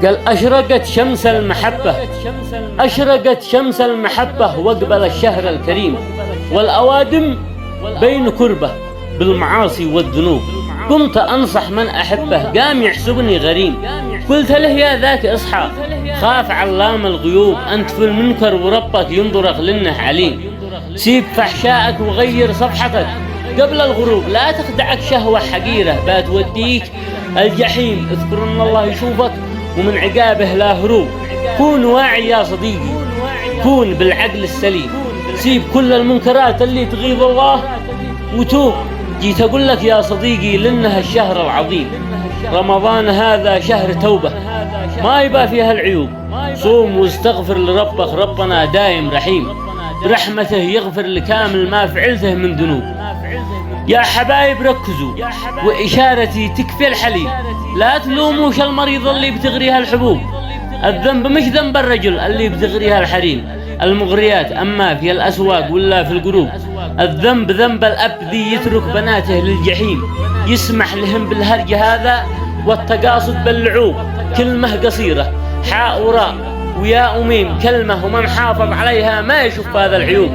قال أشرقت شمس المحبة، أشرقت شمس المحبة وقبل الشهر الكريم، والأوادم بين كربة بالمعاصي والذنوب. قمت أنصح من أحبه قام يحسبني غريم. قلت له يا ذاك اصحى، خاف علام الغيوب، أنت في المنكر وربك ينظرك لنه عليم. سيب فحشاءك وغير صفحتك قبل الغروب، لا تخدعك شهوة حقيرة بتوديك الجحيم. اذكر ان الله يشوفك ومن عقابه لا هروب. كون واعي يا صديقي، كون بالعقل السليم، سيب كل المنكرات اللي تغيظ الله وتوب. جيت اقول لك يا صديقي لانها الشهر العظيم، رمضان هذا شهر توبة ما يبقى فيها العيوب. صوم واستغفر لربك، ربنا دايم رحيم، برحمته يغفر لكامل ما فعلته من ذنوب. يا حبايب ركزوا وإشارتي تكفي الحليب، لا تلوموش المريض اللي بتغريها الحبوب. الذنب مش ذنب الرجل اللي بتغريها الحريم المغريات، أما في الأسواق ولا في القلوب. الذنب ذنب الأب ذي يترك بناته للجحيم، يسمح لهم بالهرج هذا والتقاصد باللعوب. كلمة قصيرة حاء وراء ويا أميم كلمة، ومن حافظ عليها ما يشوف هذا العيوب.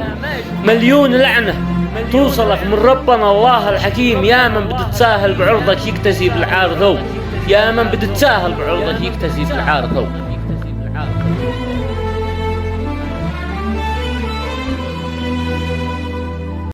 مليون لعنة توصلك من ربنا الله الحكيم، يا من بتتساهل بعرضك يكتسي بالعار ثوب، يا من بتتساهل بعرضك يكتسي بالعار ثوب.